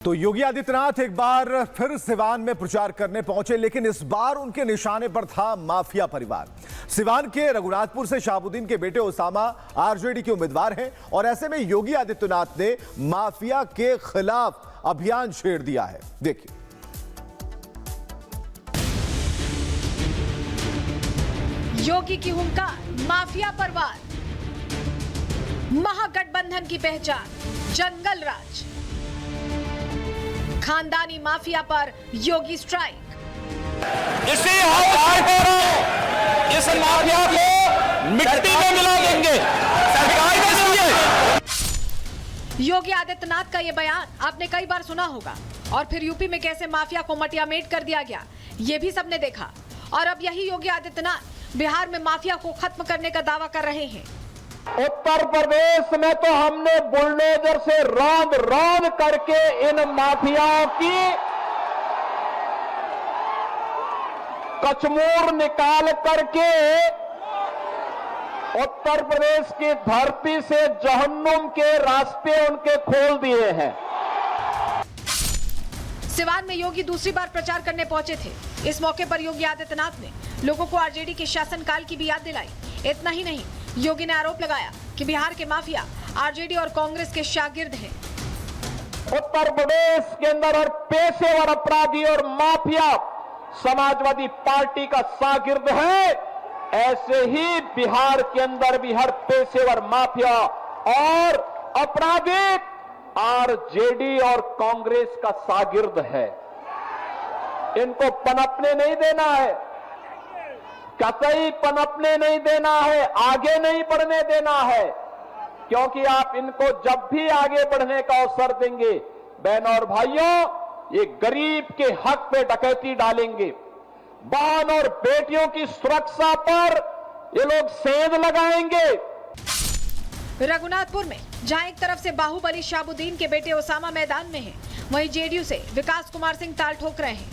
तो योगी आदित्यनाथ एक बार फिर सिवान में प्रचार करने पहुंचे, लेकिन इस बार उनके निशाने पर था माफिया परिवार। सिवान के रघुनाथपुर से शहाबुद्दीन के बेटे ओसामा आरजेडी के उम्मीदवार हैं और ऐसे में योगी आदित्यनाथ ने माफिया के खिलाफ अभियान छेड़ दिया है। देखिए। योगी की हुंकार, माफिया परिवार, महागठबंधन की पहचान, जंगल राज, खानदानी माफिया पर योगी स्ट्राइक। इसी इस माफिया को मिट्टी में मिला देंगे, सरकार के जरिए। योगी आदित्यनाथ का यह बयान आपने कई बार सुना होगा और फिर यूपी में कैसे माफिया को मटियामेट कर दिया गया, ये भी सबने देखा। और अब यही योगी आदित्यनाथ बिहार में माफिया को खत्म करने का दावा कर रहे हैं। उत्तर प्रदेश में तो हमने बुलडोजर से रौंद रौंद करके इन माफियाओं की कचमूर निकाल करके उत्तर प्रदेश की धरती से जहन्नुम के रास्ते उनके खोल दिए हैं। सिवान में योगी दूसरी बार प्रचार करने पहुंचे थे। इस मौके पर योगी आदित्यनाथ ने लोगों को आरजेडी के शासनकाल की भी याद दिलाई। इतना ही नहीं, योगी ने आरोप लगाया कि बिहार के माफिया आरजेडी और कांग्रेस के शागिर्द हैं। उत्तर प्रदेश के अंदर और पेशेवर अपराधी और माफिया समाजवादी पार्टी का शागिर्द है, ऐसे ही बिहार के अंदर भी हर पेशेवर माफिया और अपराधी आरजेडी और कांग्रेस का शागिर्द है। इनको पनपने नहीं देना है, कतई पनपने नहीं देना है, आगे नहीं बढ़ने देना है, क्योंकि आप इनको जब भी आगे बढ़ने का अवसर देंगे, बहनों और भाइयों, ये गरीब के हक पे डकैती डालेंगे। बहन और बेटियों की सुरक्षा पर ये लोग सेंध लगाएंगे। रघुनाथपुर में जहां एक तरफ से बाहुबली शहाबुद्दीन के बेटे ओसामा मैदान में हैं, वहीं जेडीयू से विकास कुमार सिंह ताल ठोक रहे हैं।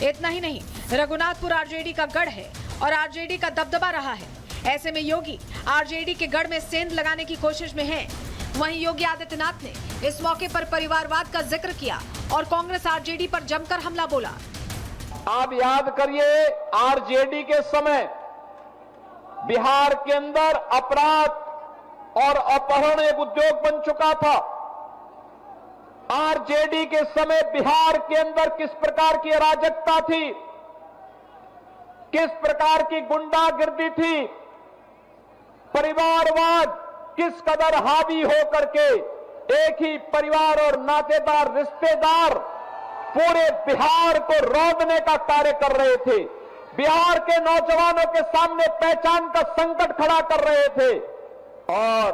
इतना ही नहीं, रघुनाथपुर आरजेडी का गढ़ है और आरजेडी का दबदबा रहा है। ऐसे में योगी आरजेडी के गढ़ में सेंध लगाने की कोशिश में हैं। वहीं योगी आदित्यनाथ ने इस मौके पर परिवारवाद का जिक्र किया और कांग्रेस आरजेडी पर जमकर हमला बोला। आप याद करिए, आरजेडी के समय बिहार के अंदर अपराध और अपहरण एक उद्योग बन चुका था। आरजेडी के समय बिहार के अंदर किस प्रकार की अराजकता थी, किस प्रकार की गुंडागिर्दी थी, परिवारवाद किस कदर हावी हो करके एक ही परिवार और नातेदार रिश्तेदार पूरे बिहार को रौंदने का कार्य कर रहे थे। बिहार के नौजवानों के सामने पहचान का संकट खड़ा कर रहे थे और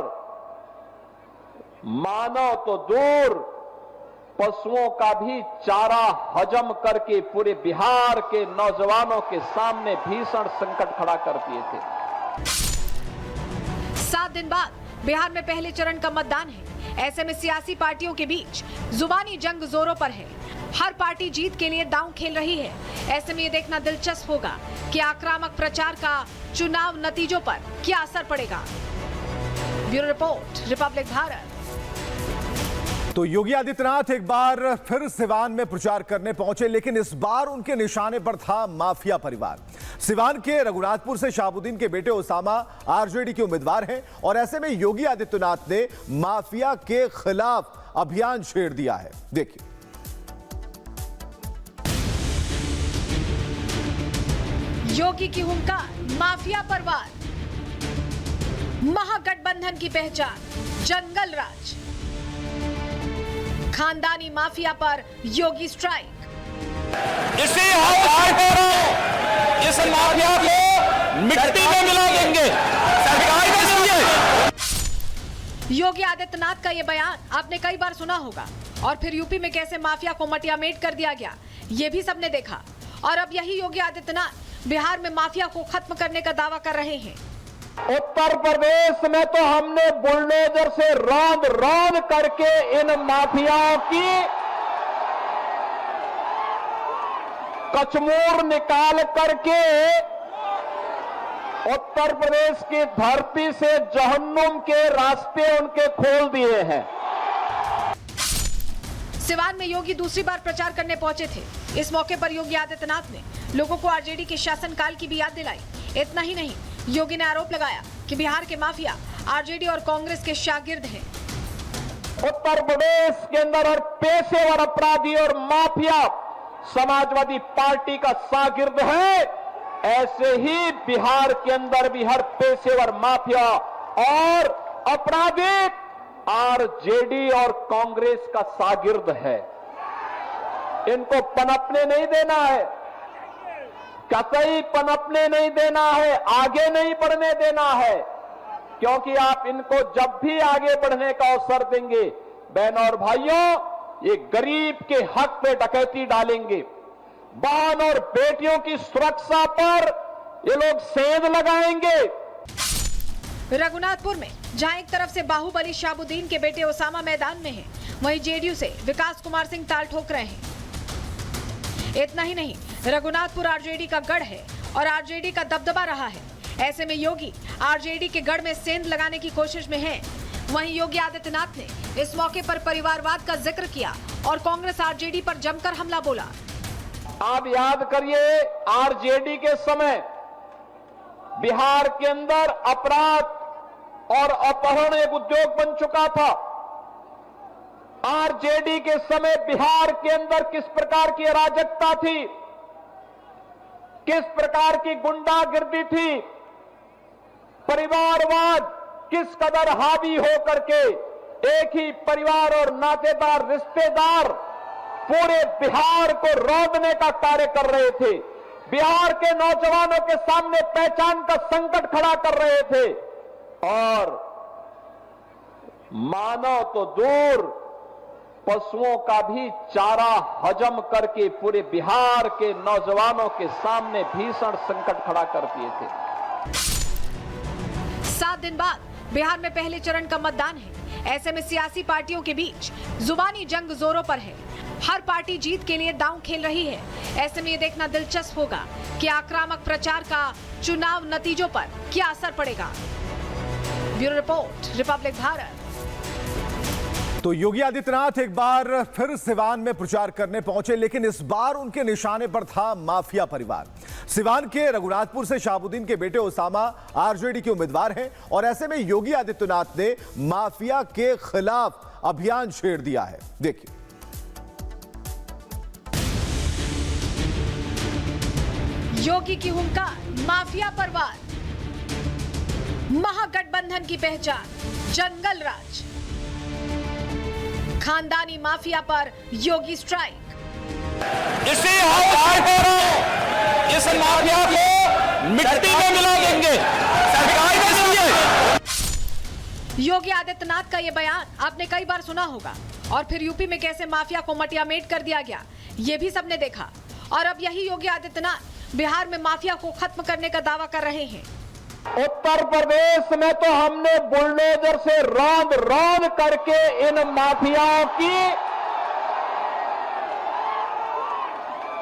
मानव तो दूर, पशुओं का भी चारा हजम करके पूरे बिहार के नौजवानों के सामने भीषण संकट खड़ा कर दिए थे। 7 दिन बाद बिहार में पहले चरण का मतदान है। ऐसे में सियासी पार्टियों के बीच जुबानी जंग जोरों पर है। हर पार्टी जीत के लिए दांव खेल रही है। ऐसे में ये देखना दिलचस्प होगा कि आक्रामक प्रचार का चुनाव नतीजों पर क्या असर पड़ेगा। Bureau report, Republic Bharat. तो योगी आदित्यनाथ एक बार फिर सिवान में प्रचार करने पहुंचे, लेकिन इस बार उनके निशाने पर था माफिया परिवार। सिवान के रघुनाथपुर से शहाबुद्दीन के बेटे ओसामा आरजेडी के उम्मीदवार हैं और ऐसे में योगी आदित्यनाथ ने माफिया के खिलाफ अभियान छेड़ दिया है। देखिए। योगी की हुंकार, माफिया परिवार, महागठबंधन की पहचान, जंगल राज, खानदानी माफिया पर योगी स्ट्राइक। इसी इस माफिया को मिट्टी में मिला देंगे, सरकार के जरिए। योगी आदित्यनाथ का यह बयान आपने कई बार सुना होगा और फिर यूपी में कैसे माफिया को मटियामेट कर दिया गया, ये भी सबने देखा। और अब यही योगी आदित्यनाथ बिहार में माफिया को खत्म करने का दावा कर रहे हैं। उत्तर प्रदेश में तो हमने बुलडोजर से रौंद रौंद करके इन माफियाओं की कचमूर निकाल करके उत्तर प्रदेश की धरती से जहन्नुम के रास्ते उनके खोल दिए हैं। सिवान में योगी दूसरी बार प्रचार करने पहुंचे थे। इस मौके पर योगी आदित्यनाथ ने लोगों को आरजेडी के शासनकाल की भी याद दिलाई। इतना ही नहीं, योगी ने आरोप लगाया कि बिहार के माफिया आरजेडी और कांग्रेस के शागिर्द हैं। उत्तर प्रदेश के अंदर हर पेशेवर अपराधी और माफिया समाजवादी पार्टी का शागिर्द है, ऐसे ही बिहार के अंदर भी हर पेशेवर माफिया और अपराधी आरजेडी और कांग्रेस का शागिर्द है। इनको पनपने नहीं देना है, कतई पनपने नहीं देना है, आगे नहीं बढ़ने देना है, क्योंकि आप इनको जब भी आगे बढ़ने का अवसर देंगे, बहनों और भाइयों, ये गरीब के हक पे डकैती डालेंगे। बहन और बेटियों की सुरक्षा पर ये लोग सेंध लगाएंगे। रघुनाथपुर में जहां एक तरफ से बाहुबली शाहबुद्दीन के बेटे ओसामा मैदान में हैं, वहीं जेडीयू से विकास कुमार सिंह ताल ठोक रहे हैं। इतना ही नहीं, रघुनाथपुर आरजेडी का गढ़ है और आरजेडी का दबदबा रहा है। ऐसे में योगी आरजेडी के गढ़ में सेंध लगाने की कोशिश में हैं। वहीं योगी आदित्यनाथ ने इस मौके पर परिवारवाद का जिक्र किया और कांग्रेस आरजेडी पर जमकर हमला बोला। आप याद करिए, आरजेडी के समय बिहार के अंदर अपराध और अपहरण एक उद्योग बन चुका था। आरजेडी के समय बिहार के अंदर किस प्रकार की अराजकता थी, किस प्रकार की गुंडागिर्दी थी, परिवारवाद किस कदर हावी हो करके एक ही परिवार और नातेदार रिश्तेदार पूरे बिहार को रौंदने का कार्य कर रहे थे, बिहार के नौजवानों के सामने पहचान का संकट खड़ा कर रहे थे और मानव तो दूर पशुओं का भी चारा हजम करके पूरे बिहार के नौजवानों के सामने भीषण संकट खड़ा कर दिए थे। 7 दिन बाद बिहार में पहले चरण का मतदान है। ऐसे में सियासी पार्टियों के बीच जुबानी जंग जोरों पर है। हर पार्टी जीत के लिए दांव खेल रही है। ऐसे में ये देखना दिलचस्प होगा कि आक्रामक प्रचार का चुनाव नतीजों पर क्या असर पड़ेगा। Bureau report, Republic Bharat. तो योगी आदित्यनाथ एक बार फिर सिवान में प्रचार करने पहुंचे, लेकिन इस बार उनके निशाने पर था माफिया परिवार। सिवान के रघुनाथपुर से शाहबुद्दीन के बेटे ओसामा आरजेडी के उम्मीदवार हैं और ऐसे में योगी आदित्यनाथ ने माफिया के खिलाफ अभियान छेड़ दिया है। देखिए, योगी की हुंकार, माफिया पर वार। महागठबंधन की पहचान जंगल राज। खानदानी माफिया पर योगी स्ट्राइक। इसी इस माफिया को मिट्टी में मिला देंगे, सरकार में समझे। योगी आदित्यनाथ का यह बयान आपने कई बार सुना होगा और फिर यूपी में कैसे माफिया को मटियामेट कर दिया गया, ये भी सबने देखा। और अब यही योगी आदित्यनाथ बिहार में माफिया को खत्म करने का दावा कर रहे हैं। उत्तर प्रदेश में तो हमने बुलडोजर से रौंद रौंद करके इन माफियाओं की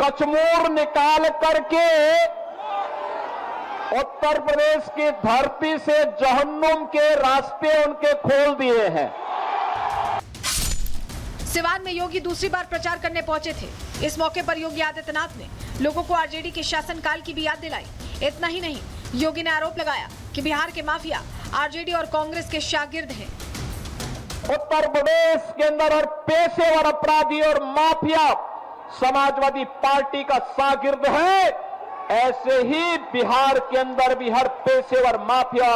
कचमूर निकाल करके उत्तर प्रदेश की धरती से जहन्नुम के रास्ते उनके खोल दिए हैं। सिवान में योगी दूसरी बार प्रचार करने पहुंचे थे। इस मौके पर योगी आदित्यनाथ ने लोगों को आरजेडी के शासनकाल की भी याद दिलाई। इतना ही नहीं, योगी ने आरोप लगाया कि बिहार के माफिया आरजेडी और कांग्रेस के शागिर्द हैं। उत्तर प्रदेश के अंदर हर पेशेवर अपराधी और माफिया समाजवादी पार्टी का शागिर्द है, ऐसे ही बिहार के अंदर भी हर पेशेवर माफिया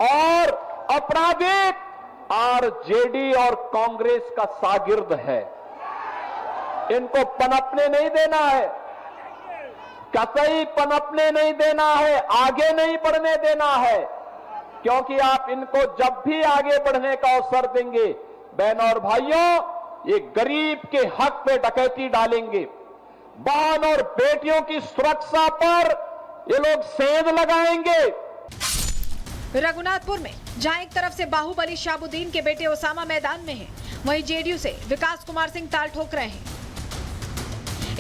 और अपराधी आरजेडी और कांग्रेस का शागिर्द है। इनको पनपने नहीं देना है, कतई पनपने नहीं देना है, आगे नहीं बढ़ने देना है, क्योंकि आप इनको जब भी आगे बढ़ने का अवसर देंगे, बहनों और भाइयों, ये गरीब के हक पे डकैती डालेंगे। बहन और बेटियों की सुरक्षा पर ये लोग सेंध लगाएंगे। रघुनाथपुर में जहां एक तरफ से बाहुबली शाहबुद्दीन के बेटे ओसामा मैदान में हैं, वहीं जेडीयू से विकास कुमार सिंह ताल ठोक रहे हैं।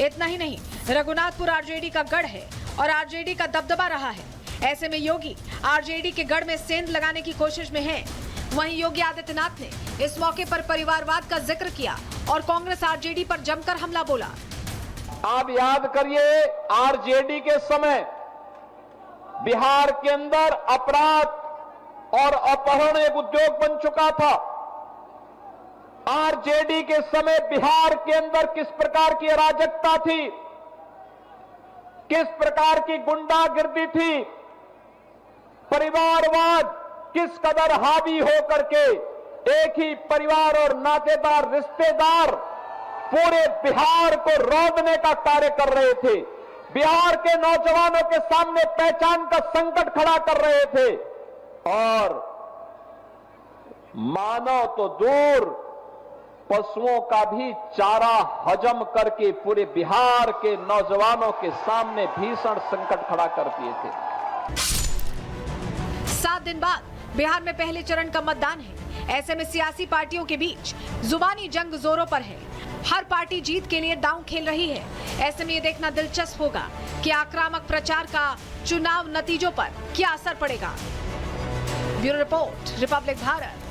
इतना ही नहीं, रघुनाथपुर आरजेडी का गढ़ है और आरजेडी का दबदबा रहा है। ऐसे में योगी आरजेडी के गढ़ में सेंध लगाने की कोशिश में हैं। वहीं योगी आदित्यनाथ ने इस मौके पर परिवारवाद का जिक्र किया और कांग्रेस आरजेडी पर जमकर हमला बोला। आप याद करिए, आरजेडी के समय बिहार के अंदर अपराध और अपहरण एक उद्योग बन चुका था। आरजेडी के समय बिहार के अंदर किस प्रकार की अराजकता थी, किस प्रकार की गुंडागिर्दी थी, परिवारवाद किस कदर हावी होकर के एक ही परिवार और नातेदार रिश्तेदार पूरे बिहार को रौंदने का कार्य कर रहे थे, बिहार के नौजवानों के सामने पहचान का संकट खड़ा कर रहे थे और मानव तो दूर पशुओं का भी चारा हजम करके पूरे बिहार के नौजवानों के सामने भीषण संकट खड़ा कर दिए थे। 7 दिन बाद बिहार में पहले चरण का मतदान है। ऐसे में सियासी पार्टियों के बीच जुबानी जंग जोरों पर है। हर पार्टी जीत के लिए दांव खेल रही है। ऐसे में ये देखना दिलचस्प होगा कि आक्रामक प्रचार का चुनाव नतीजों पर क्या असर पड़ेगा। Bureau report, Republic Bharat.